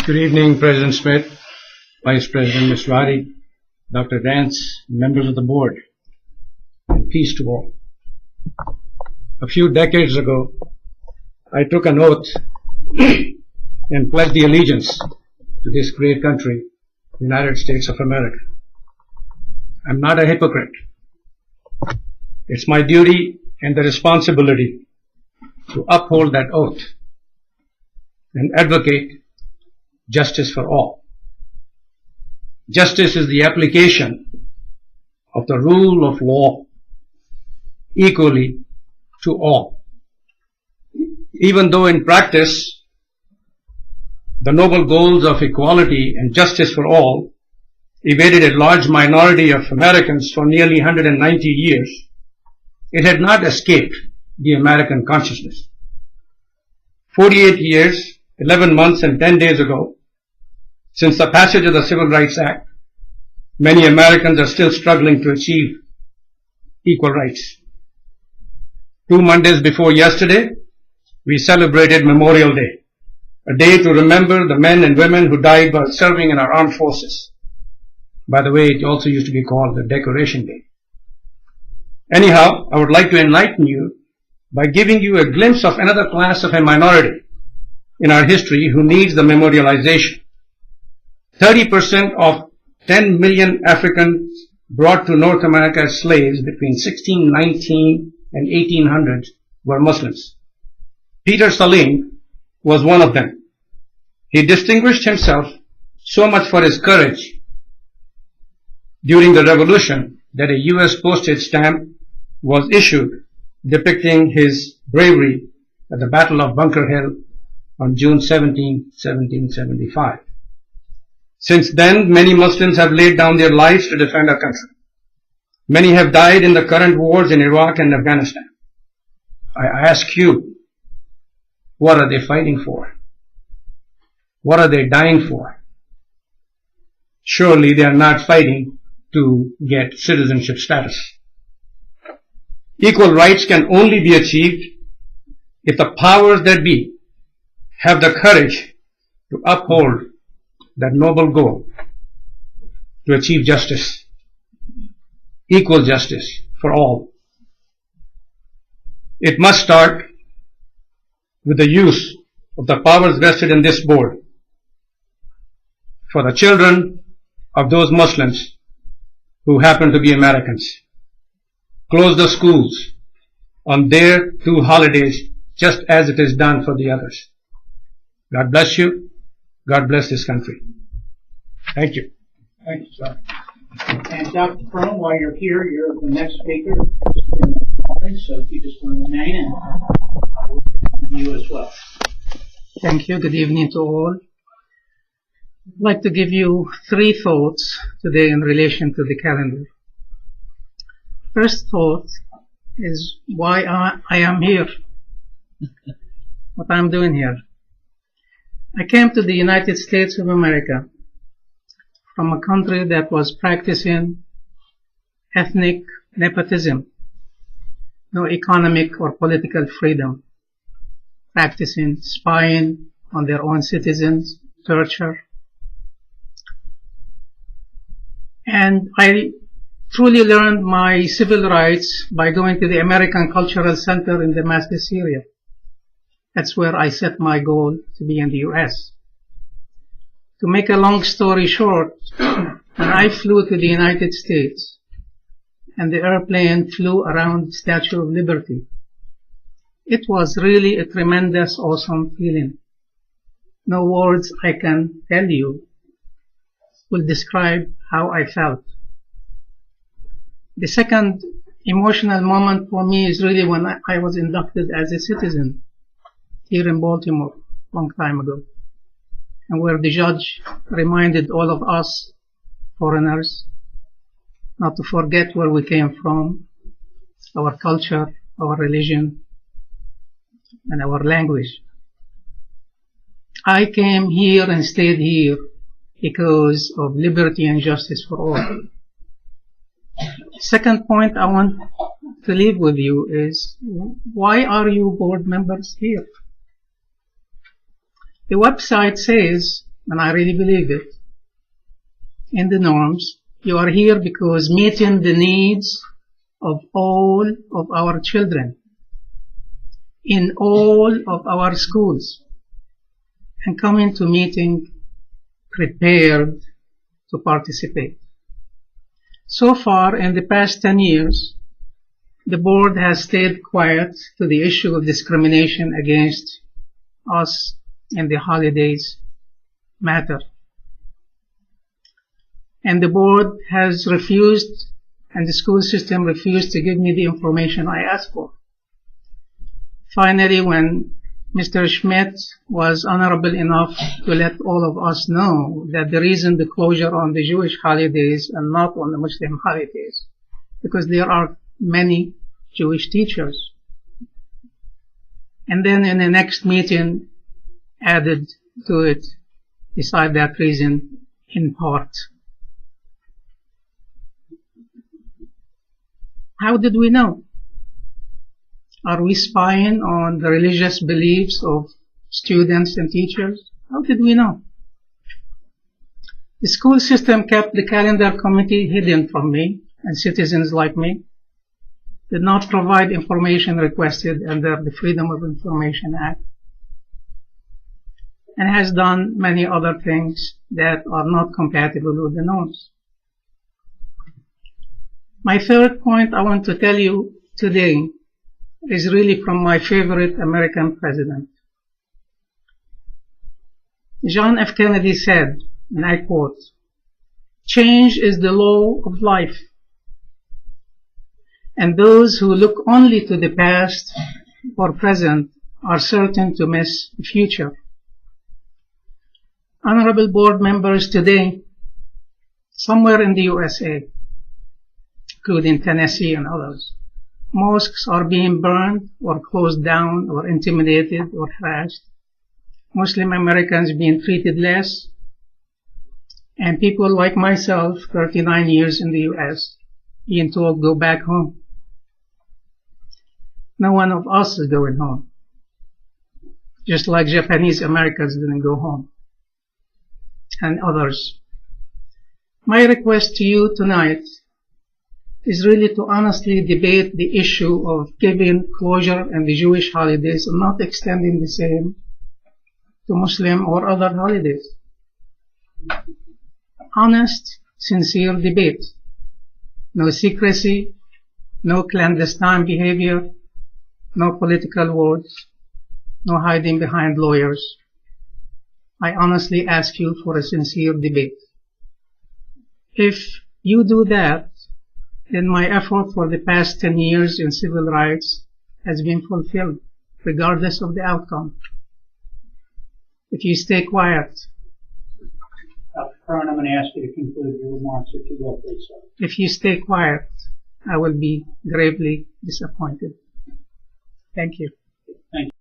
Good evening, President Smith, Vice President Ms. Wadi, Dr. Dance, members of the board, and peace to all. A few decades ago, I took an oath and pledged the allegiance to this great country, United States of America. I'm not a hypocrite. It's my duty and the responsibility to uphold that oath and advocate justice for all. Justice is the application of the rule of law equally to all. Even though in practice, the noble goals of equality and justice for all evaded a large minority of Americans for nearly 190 years, it had not escaped the American consciousness. 48 years, 11 months and 10 days ago, since the passage of the Civil Rights Act, many Americans are still struggling to achieve equal rights. 2 Mondays before yesterday, we celebrated Memorial Day, a day to remember the men and women who died while serving in our armed forces. By the way, it also used to be called the Decoration Day. Anyhow, I would like to enlighten you by giving you a glimpse of another class of a minority in our history who needs the memorialization. 30% of 10 million Africans brought to North America as slaves between 1619 and 1800 were Muslims. Peter Salim was one of them. He distinguished himself so much for his courage during the revolution that a U.S. postage stamp was issued depicting his bravery at the Battle of Bunker Hill on June 17, 1775. Since then, many Muslims have laid down their lives to defend our country. Many have died in the current wars in Iraq and Afghanistan. I ask you, what are they fighting for? What are they dying for? Surely they are not fighting to get citizenship status. Equal rights can only be achieved if the powers that be have the courage to uphold that noble goal to achieve justice, equal justice for all. It must start with the use of the powers vested in this board for the children of those Muslims who happen to be Americans. Close the schools on their 2 holidays just as it is done for the others. God bless you. God bless this country. Thank you. Thank you, sir. And Dr. Pharoan, while you're here, you're the next speaker. So if you just want to remain, and I will hear you as well. Thank you. Good evening to all. I'd like to give you 3 thoughts today in relation to the calendar. First thought is why I am here, what I'm doing here. I came to the United States of America from a country that was practicing ethnic nepotism, no economic or political freedom, practicing spying on their own citizens, torture. And I truly learned my civil rights by going to the American Cultural Center in Damascus, Syria. That's where I set my goal to be in the U.S. To make a long story short, when I flew to the United States and the airplane flew around the Statue of Liberty, it was really a tremendous, awesome feeling. No words I can tell you will describe how I felt. The second emotional moment for me is really when I was inducted as a citizen here in Baltimore a long time ago, and where the judge reminded all of us foreigners not to forget where we came from, our culture, our religion, and our language. I came here and stayed here because of liberty and justice for all. Second point I want to leave with you is, why are you board members here? The website says and I really believe it, in the norms. You are here because meeting the needs of all of our children in all of our schools, and coming to meeting prepared to participate. So far, in the past 10 years, the board has stayed quiet to the issue of discrimination against us in the holidays matter. And the board has refused, and the school system refused to give me the information I asked for. Finally, when Mr. Schmidt was honorable enough to let all of us know that the reason the closure on the Jewish holidays and not on the Muslim holidays, because there are many Jewish teachers. And then in the next meeting added to it, beside that reason, in part. How did we know? Are we spying on the religious beliefs of students and teachers? How did we know? The school system kept the calendar committee hidden from me, and citizens like me did not provide information requested under the Freedom of Information Act, and has done many other things that are not compatible with the norms. My third point I want to tell you today is really from my favorite American president. John F. Kennedy said, and I quote, "Change is the law of life, and those who look only to the past or present are certain to miss the future." Honorable board members, today, somewhere in the USA, including Tennessee and others, mosques are being burned or closed down or intimidated or harassed. Muslim Americans being treated less, and people like myself, 39 years in the US, being told go back home. No one of us is going home, just like Japanese Americans didn't go home, and others. My request to you tonight is really to honestly debate the issue of giving closure in the Jewish holidays and not extending the same to Muslim or other holidays. Honest, sincere debate. No secrecy, no clandestine behavior, no political words, no hiding behind lawyers. I honestly ask you for a sincere debate. If you do that, then my effort for the past 10 years in civil rights has been fulfilled, regardless of the outcome. If you stay quiet, Dr. Pharoan, I'm going to ask you to conclude your remarks, if you will, please, sir. if you stay quiet, I will be gravely disappointed. Thank you. Thank you.